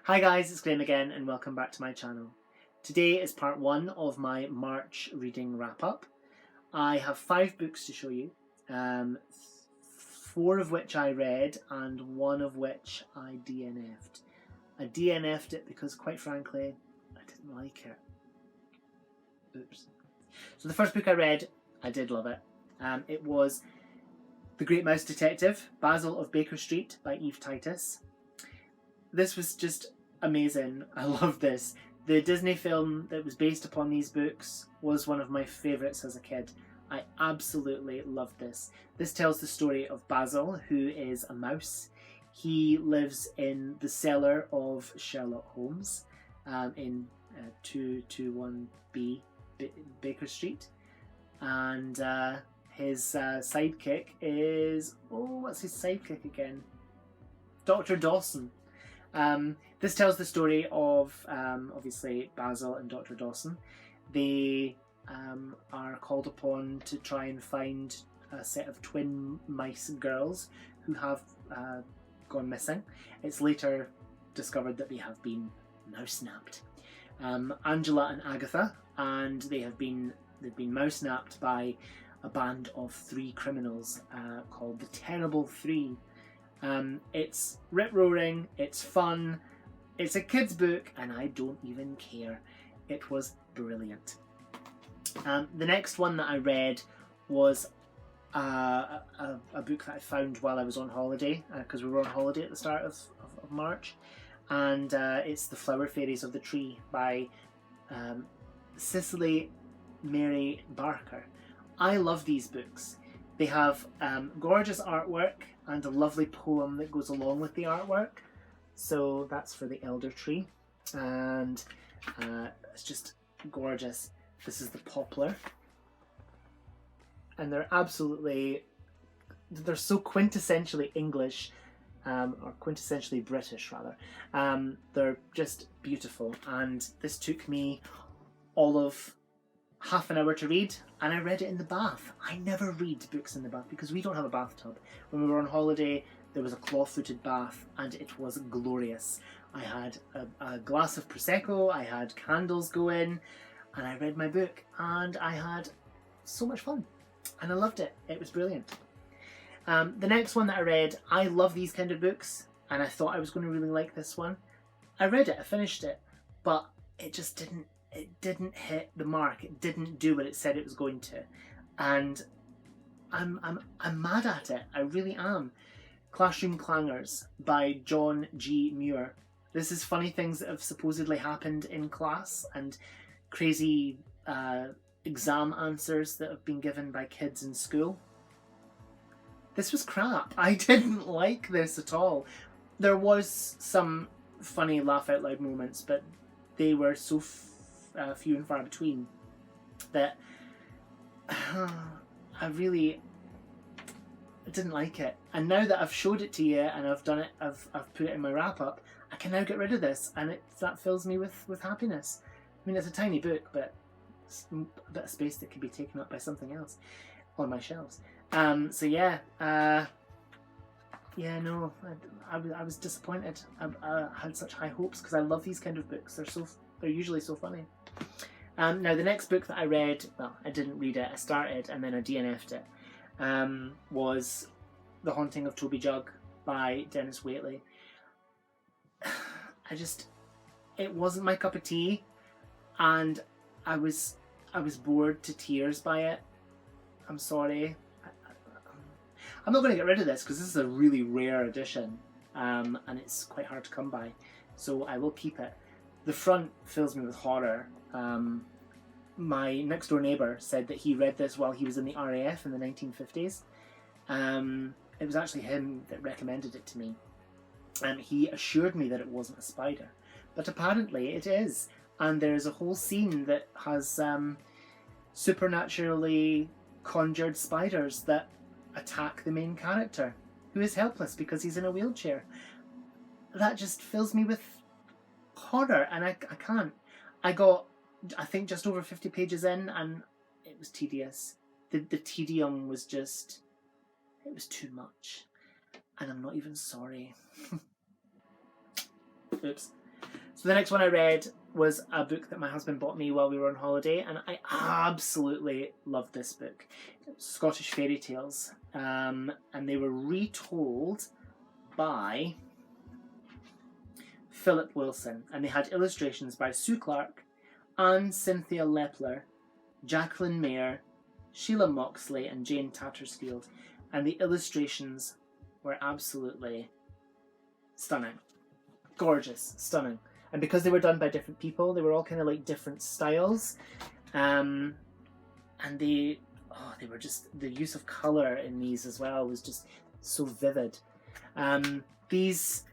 Hi guys, it's Graham again and welcome back to my channel. Today is part 1 of my March reading wrap-up. I have 5 books to show you, 4 of which I read and 1 of which I DNF'd. I DNF'd it because, quite frankly, I didn't like it. Oops. So the first book I read, I did love it. It was The Great Mouse Detective, Basil of Baker Street by Titus. This was just amazing. I loved this. The Disney film that was based upon these books was one of my favourites as a kid. I absolutely loved this. This tells the story of Basil, who is a mouse. He lives in the cellar of Sherlock Holmes in 221B Baker Street. And his sidekick is... oh, what's his sidekick again? Dr. Dawson. This tells the story of, obviously, Basil and Dr. Dawson. They are called upon to try and find a set of twin mice girls who have gone missing. It's later discovered that they have been mouse-napped. Angela and Agatha, and they've been mouse-napped by a band of 3 criminals called the Terrible Three. It's rip-roaring, it's fun, it's a kid's book, and I don't even care. It was brilliant. The next one that I read was a book that I found while I was on holiday, because we were on holiday at the start of March, and it's The Flower Fairies of the Tree by Cicely Mary Barker. I love these books. They have gorgeous artwork and a lovely poem that goes along with the artwork. So that's for the Elder Tree. And it's just gorgeous. This is the poplar. And they're so quintessentially English, or quintessentially British rather. They're just beautiful. And this took me all of half an hour to read, and I read it in the bath. I never read books in the bath because we don't have a bathtub. When we were on holiday, there was a claw-footed bath and it was glorious. I had a glass of Prosecco, I had candles going, and I read my book, and I had so much fun and I loved it. It was brilliant. The next one that I read, I love these kind of books, and I thought I was going to really like this one. I read it, I finished it, but it just didn't hit the mark. It didn't do what it said it was going to, and I'm mad at it. I really am. Classroom Clangers by John G. Muir. This is funny things that have supposedly happened in class and crazy exam answers that have been given by kids in school. This was crap. I didn't like this at all. There was some funny laugh out loud moments, but they were so few and far between that I didn't like it. And now that I've showed it to you and I've done it, I've put it in my wrap up, I can now get rid of this, and that fills me with happiness. I mean, it's a tiny book, but it's a bit of space that could be taken up by something else on my shelves. So yeah, no, I was disappointed. I had such high hopes because I love these kind of books. They're usually so funny. Now the next book that I read, well, I didn't read it, I started and then I DNF'd it, was The Haunting of Toby Jugg by Dennis Wheatley. It wasn't my cup of tea, and I was bored to tears by it. I'm sorry. I'm not going to get rid of this because this is a really rare edition, and it's quite hard to come by, so I will keep it. The front fills me with horror. My next door neighbour said that he read this while he was in the RAF in the 1950s. It was actually him that recommended it to me. And he assured me that it wasn't a spider. But apparently it is. And there's a whole scene that has supernaturally conjured spiders that attack the main character, who is helpless because he's in a wheelchair. That just fills me with horror, and I can't. I got, I think, just over 50 pages in, and it was tedious. The tedium was just, it was too much, and I'm not even sorry. Oops. So the next one I read was a book that my husband bought me while we were on holiday, and I absolutely loved this book. Scottish Fairy Tales, and they were retold by Philip Wilson, and they had illustrations by Sue Clark, Anne Cynthia Lepler, Jacqueline Mayer, Sheila Moxley, and Jane Tattersfield, and the illustrations were absolutely stunning. Gorgeous, stunning. And because they were done by different people, they were all kind of like different styles. And they were just, the use of colour in these as well was just so vivid. These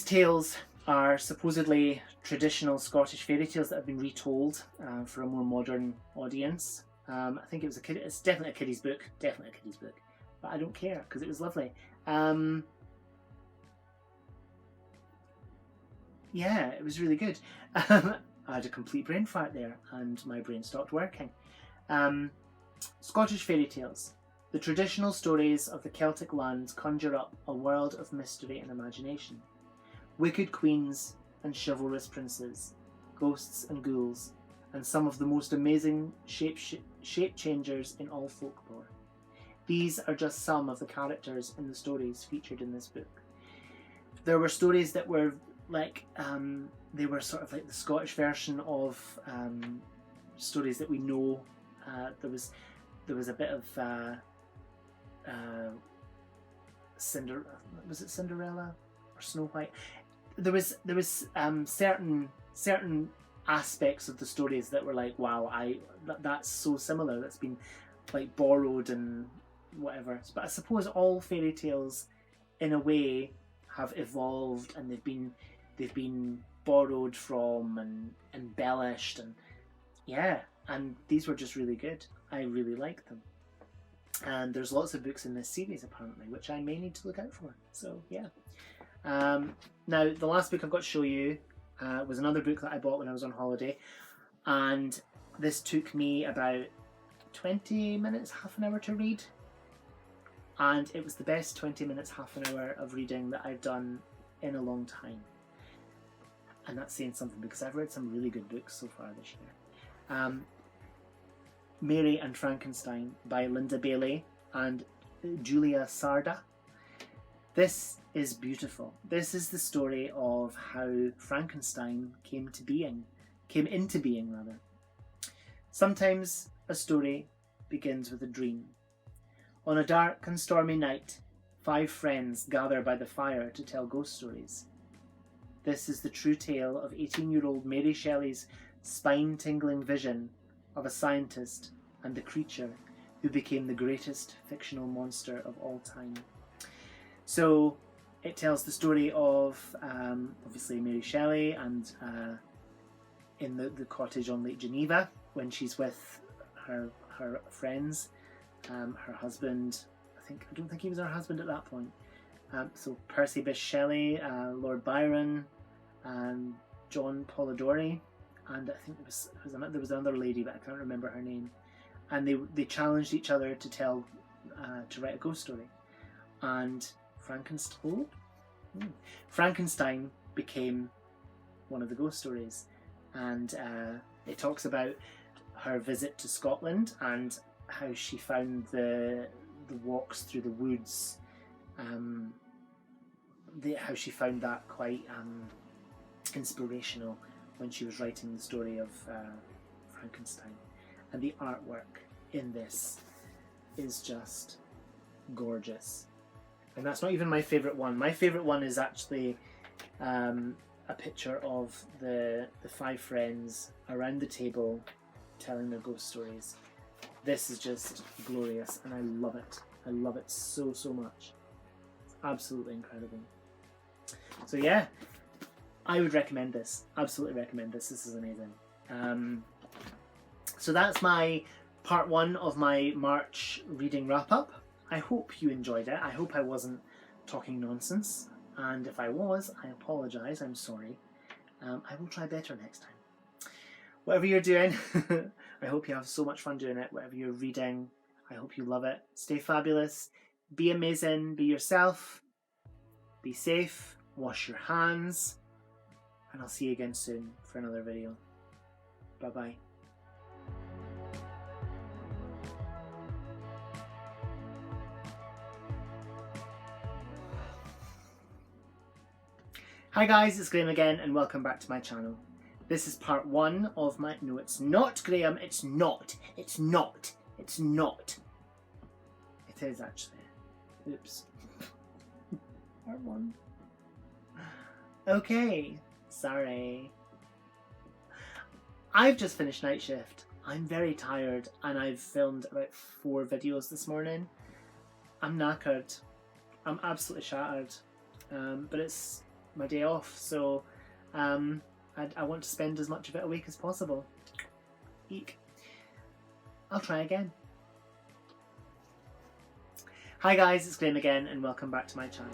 tales are supposedly traditional Scottish fairy tales that have been retold for a more modern audience. I think it's definitely a kiddie's book, but I don't care because it was lovely. Yeah, it was really good. I had a complete brain fart there and my brain stopped working. Scottish fairy tales. The traditional stories of the Celtic lands conjure up a world of mystery and imagination. Wicked queens and chivalrous princes, ghosts and ghouls, and some of the most amazing shape changers in all folklore. These are just some of the characters in the stories featured in this book. There were stories that were like, they were sort of like the Scottish version of stories that we know. There was a bit of Cinderella or Snow White? There was certain aspects of the stories that were like, wow, that's so similar. That's been like borrowed and whatever. But I suppose all fairy tales, in a way, have evolved and they've been borrowed from and embellished, and yeah, and these were just really good. I really liked them. And there's lots of books in this series apparently, which I may need to look out for. So yeah. Now the last book I've got to show you was another book that I bought when I was on holiday, and this took me about 20 minutes, half an hour to read, and it was the best 20 minutes, half an hour of reading that I've done in a long time. And that's saying something because I've read some really good books so far this year. Mary and Frankenstein by Linda Bailey and Júlia Sardà. This is beautiful. This is the story of how Frankenstein came into being. Sometimes a story begins with a dream. On a dark and stormy night, 5 friends gather by the fire to tell ghost stories. This is the true tale of 18-year-old Mary Shelley's spine-tingling vision of a scientist and the creature who became the greatest fictional monster of all time. So it tells the story of obviously Mary Shelley and in the cottage on Lake Geneva when she's with her friends, her husband. I don't think he was her husband at that point. So Percy Bysshe Shelley, Lord Byron, John Polidori, and I think there was another lady, but I can't remember her name. And they challenged each other to write a ghost story. And Frankenstein became one of the ghost stories. And it talks about her visit to Scotland and how she found the walks through the woods, how she found that quite inspirational when she was writing the story of Frankenstein. And the artwork in this is just gorgeous. And that's not even my favourite one. My favourite one is actually a picture of the 5 friends around the table telling their ghost stories. This is just glorious and I love it. I love it so, so much. It's absolutely incredible. So yeah, I would recommend this. Absolutely recommend this. This is amazing. So that's my part 1 of my March reading wrap up. I hope you enjoyed it. I hope I wasn't talking nonsense. And if I was, I apologise. I'm sorry. I will try better next time. Whatever you're doing, I hope you have so much fun doing it. Whatever you're reading, I hope you love it. Stay fabulous. Be amazing. Be yourself. Be safe. Wash your hands. and I'll see you again soon for another video. Bye bye. Hi guys, it's Graham again and welcome back to my channel. This is part 1 of my... No, it's not, Graham. It's not. It's not. It's not. It is actually. Oops. Part 1. Okay. Sorry. I've just finished night shift. I'm very tired and I've filmed about 4 videos this morning. I'm knackered. I'm absolutely shattered. But it's my day off, so I want to spend as much of it awake as possible. Eek. I'll try again. Hi guys, it's Graham again and welcome back to my channel.